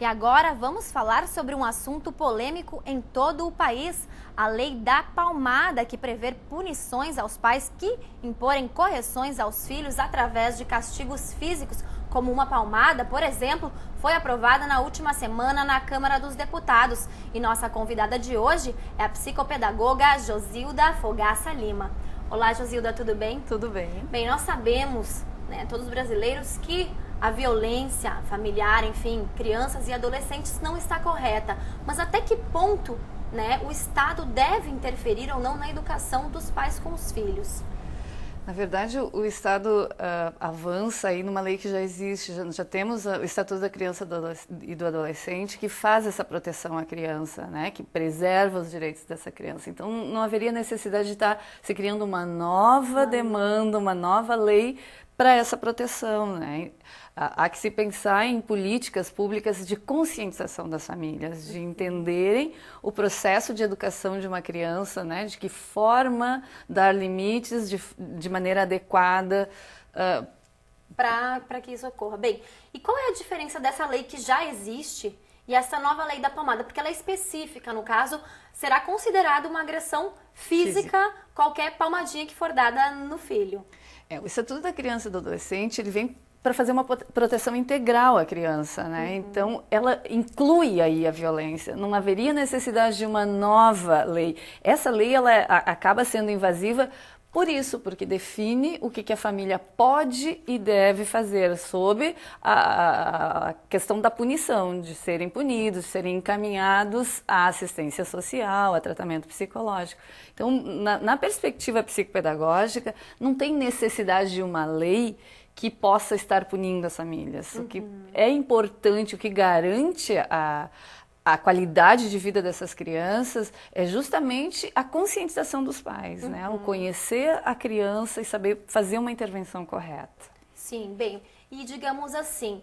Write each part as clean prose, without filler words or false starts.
E agora vamos falar sobre um assunto polêmico em todo o país, a lei da palmada, que prevê punições aos pais que imporem correções aos filhos através de castigos físicos, como uma palmada, por exemplo, foi aprovada na última semana na Câmara dos Deputados. E nossa convidada de hoje é a psicopedagoga Josilda Fogaça Lima. Olá, Josilda, tudo bem? Tudo bem. Bem, nós sabemos, todos os brasileiros, que a violência familiar, enfim, crianças e adolescentes não está correta. Mas até que ponto, o Estado deve interferir ou não na educação dos pais com os filhos? Na verdade, o Estado avança aí numa lei que já existe. Já temos o Estatuto da Criança e do Adolescente, que faz essa proteção à criança, que preserva os direitos dessa criança. Então, não haveria necessidade de estar se criando uma nova demanda, uma nova lei para essa proteção, Há que se pensar em políticas públicas de conscientização das famílias, de entenderem o processo de educação de uma criança, de que forma dar limites de maneira adequada. Para que isso ocorra. Bem, e qual é a diferença dessa lei que já existe e essa nova lei da palmada? Porque ela é específica, no caso, será considerada uma agressão física qualquer palmadinha que for dada no filho. O Estatuto da Criança e do Adolescente, ele vem para fazer uma proteção integral à criança, Então, ela inclui aí a violência. Não haveria necessidade de uma nova lei. Essa lei, ela acaba sendo invasiva por isso, porque define o que a família pode e deve fazer sob a questão da punição, de serem punidos, de serem encaminhados à assistência social, a tratamento psicológico. Então, na perspectiva psicopedagógica, não tem necessidade de uma lei que possa estar punindo as famílias. O que é importante, o que garante a qualidade de vida dessas crianças é justamente a conscientização dos pais, O conhecer a criança e saber fazer uma intervenção correta. Sim, bem, e digamos assim,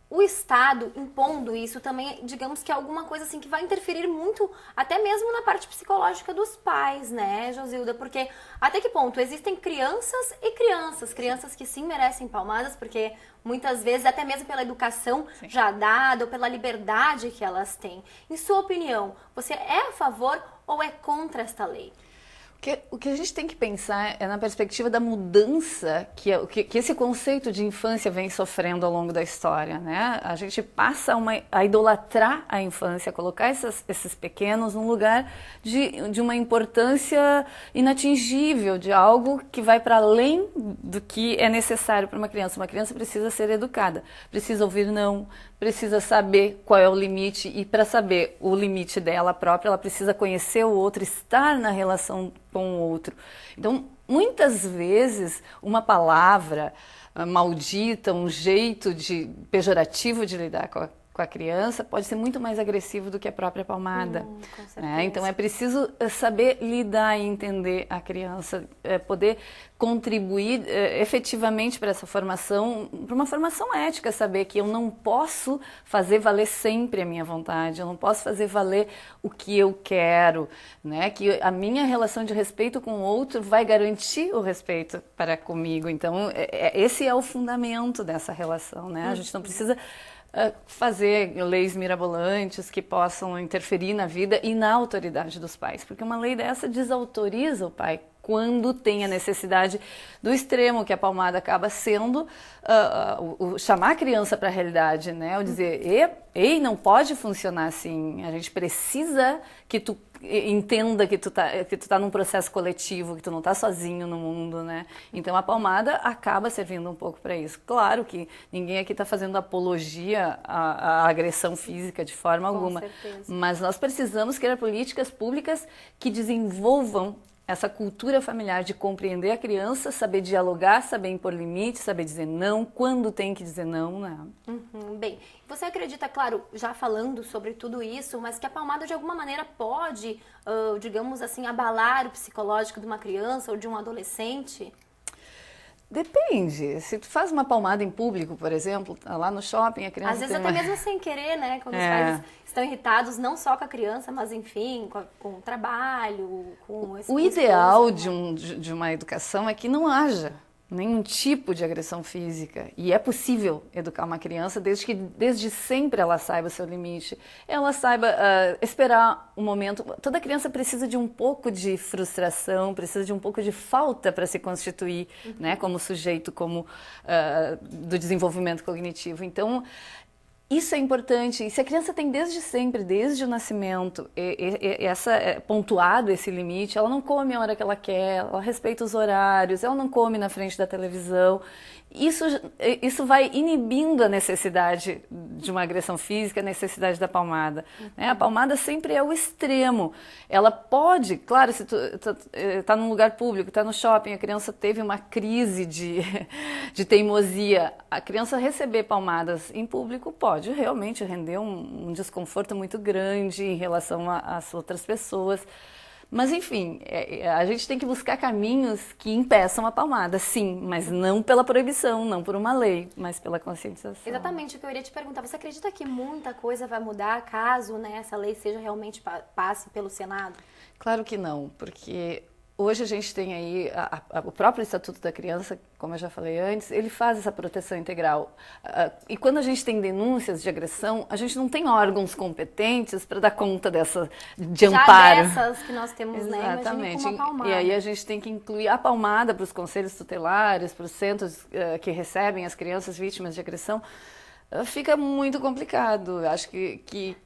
o Estado impondo isso também, digamos que é alguma coisa assim que vai interferir muito, até mesmo na parte psicológica dos pais, Josilda? Porque até que ponto existem crianças e crianças que sim merecem palmadas, porque muitas vezes, até mesmo pela educação já dada ou pela liberdade que elas têm. Em sua opinião, você é a favor ou é contra esta lei? O que a gente tem que pensar é na perspectiva da mudança que esse conceito de infância vem sofrendo ao longo da história, A gente passa a idolatrar a infância, a colocar esses pequenos num lugar de uma importância inatingível, de algo que vai para além do que é necessário para uma criança. Uma criança precisa ser educada, precisa ouvir não, precisa saber qual é o limite, e para saber o limite dela própria, ela precisa conhecer o outro, estar na relação com o outro. Então, muitas vezes, uma palavra maldita, um jeito pejorativo de lidar com a criança pode ser muito mais agressivo do que a própria palmada. Com certeza. Então, é preciso saber lidar e entender a criança, poder contribuir efetivamente para essa formação, para uma formação ética, saber que eu não posso fazer valer sempre a minha vontade, eu não posso fazer valer o que eu quero, que a minha relação de respeito com o outro vai garantir o respeito para comigo. Então, esse é o fundamento dessa relação, A gente não precisa fazer leis mirabolantes que possam interferir na vida e na autoridade dos pais, porque uma lei dessa desautoriza o pai quando tem a necessidade do extremo, que a palmada acaba sendo chamar a criança para a realidade, O dizer, ei, não pode funcionar assim, a gente precisa que tu entenda que tu tá num processo coletivo, que tu não tá sozinho no mundo, Então a palmada acaba servindo um pouco para isso. Claro que ninguém aqui está fazendo apologia à agressão física de forma alguma, mas nós precisamos criar políticas públicas que desenvolvam essa cultura familiar de compreender a criança, saber dialogar, saber impor limites, saber dizer não, quando tem que dizer não, Bem, você acredita, claro, já falando sobre tudo isso, mas que a palmada de alguma maneira pode, digamos assim, abalar o psicológico de uma criança ou de um adolescente? Depende. Se tu faz uma palmada em público, por exemplo, lá no shopping, a criança às vezes até mesmo sem querer, Quando os pais estão irritados, não só com a criança, mas enfim, com o trabalho, com esse... O ideal de uma educação é que não haja nenhum tipo de agressão física. E é possível educar uma criança desde que desde sempre ela saiba o seu limite, ela saiba esperar um momento. Toda criança precisa de um pouco de frustração, precisa de um pouco de falta para se constituir, né, como sujeito, como do desenvolvimento cognitivo. Então, isso é importante. E se a criança tem desde sempre, desde o nascimento, pontuado esse limite, ela não come a hora que ela quer, ela respeita os horários, ela não come na frente da televisão. Isso vai inibindo a necessidade de uma agressão física, a necessidade da palmada. Né? A palmada sempre é o extremo. Ela pode, claro, se tu está num lugar público, está no shopping, a criança teve uma crise de teimosia, a criança receber palmadas em público pode realmente render um desconforto muito grande em relação às outras pessoas. Mas, enfim, a gente tem que buscar caminhos que impeçam a palmada, sim, mas não pela proibição, não por uma lei, mas pela conscientização. Exatamente o que eu iria te perguntar. Você acredita que muita coisa vai mudar caso, né, essa lei seja realmente passe pelo Senado? Claro que não, porque hoje a gente tem aí o próprio Estatuto da Criança, como eu já falei antes, ele faz essa proteção integral. E quando a gente tem denúncias de agressão, a gente não tem órgãos competentes para dar conta de amparo. Já dessas que nós temos, exatamente. Né? Imagine com uma palmada. E aí a gente tem que incluir a palmada para os conselhos tutelares, para os centros que recebem as crianças vítimas de agressão. Fica muito complicado. Acho que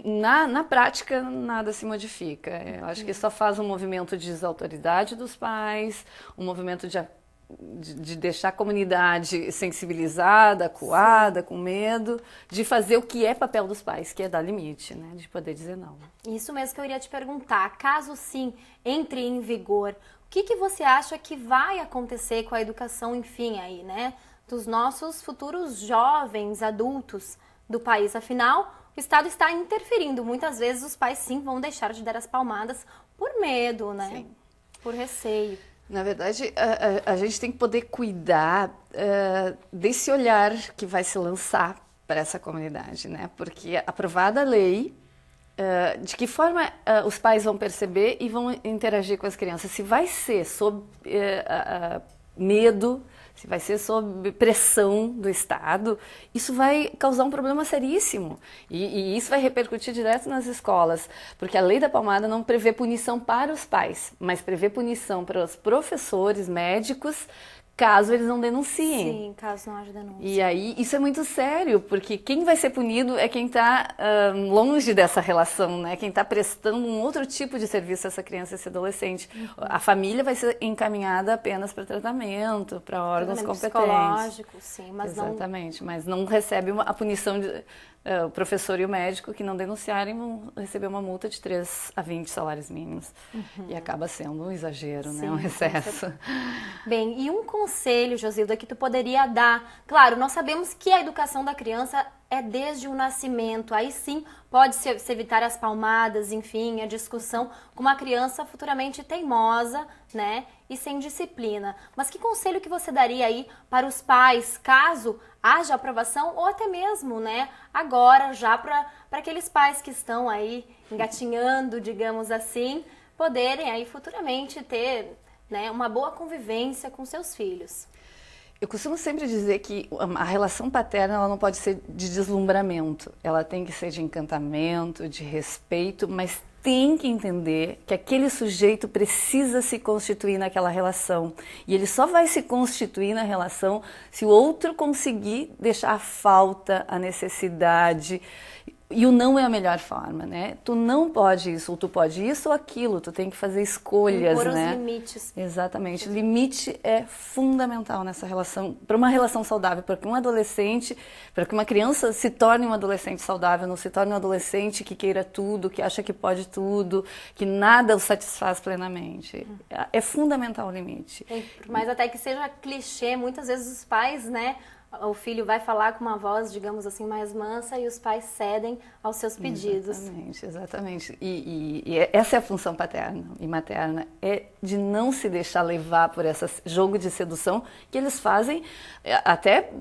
na prática nada se modifica. Eu acho que só faz um movimento de desautoridade dos pais, um movimento de deixar a comunidade sensibilizada, acuada, com medo, de fazer o que é papel dos pais, que é dar limite, né? De poder dizer não. Isso mesmo que eu iria te perguntar. Caso sim entre em vigor, o que você acha que vai acontecer com a educação, enfim, aí, né? Dos nossos futuros jovens, adultos do país. Afinal, o Estado está interferindo. Muitas vezes os pais, sim, vão deixar de dar as palmadas por medo, né? Sim. Por receio. Na verdade, a gente tem que poder cuidar desse olhar que vai se lançar para essa comunidade, né? Porque aprovada a lei, de que forma os pais vão perceber e vão interagir com as crianças? Se vai ser sob medo, se vai ser sob pressão do Estado, isso vai causar um problema seríssimo. E isso vai repercutir direto nas escolas, porque a lei da palmada não prevê punição para os pais, mas prevê punição para os professores, médicos, caso eles não denunciem. Sim, caso não haja denúncia. E aí, isso é muito sério, porque quem vai ser punido é quem está longe dessa relação, né? Quem está prestando um outro tipo de serviço a essa criança, a esse adolescente. A família vai ser encaminhada apenas para tratamento, para órgãos competentes. Psicológico, sim, mas exatamente, mas não recebe a punição o professor e o médico que não denunciarem vão receber uma multa de 3 a 20 salários mínimos. E acaba sendo um exagero, sim, né? Um excesso. Bem, e um conselho, Josilda, que tu poderia dar? Claro, nós sabemos que a educação da criança é desde o nascimento. Aí sim pode-se evitar as palmadas, enfim, a discussão com uma criança futuramente teimosa, né? E sem disciplina. Mas que conselho que você daria aí para os pais, caso haja aprovação, ou até mesmo, né, agora já para aqueles pais que estão aí engatinhando, digamos assim, poderem aí futuramente ter, né, uma boa convivência com seus filhos? Eu costumo sempre dizer que a relação paterna ela não pode ser de deslumbramento, ela tem que ser de encantamento, de respeito, mas tem que entender que aquele sujeito precisa se constituir naquela relação. E ele só vai se constituir na relação se o outro conseguir deixar a falta, a necessidade. E o não é a melhor forma, né? Tu não pode isso, ou tu pode isso ou aquilo, tu tem que fazer escolhas, impor né? Os limites. Exatamente. O limite é fundamental nessa relação, para uma relação saudável, para que um adolescente, para que uma criança se torne um adolescente saudável, não se torne um adolescente que queira tudo, que acha que pode tudo, que nada o satisfaz plenamente. É fundamental o limite. Mas até que seja clichê, muitas vezes os pais, né, o filho vai falar com uma voz, digamos assim, mais mansa e os pais cedem aos seus pedidos. Exatamente, exatamente. E essa é a função paterna e materna, é de não se deixar levar por esse jogo de sedução que eles fazem até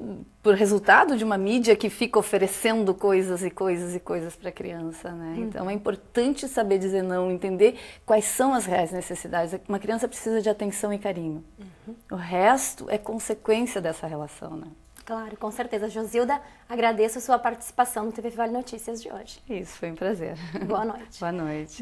por resultado de uma mídia que fica oferecendo coisas e coisas e coisas para a criança, né? Então é importante saber dizer não, entender quais são as reais necessidades. Uma criança precisa de atenção e carinho. O resto é consequência dessa relação, né? Claro, com certeza. Josilda, agradeço a sua participação no TV Vale Notícias de hoje. Isso, foi um prazer. Boa noite. Boa noite.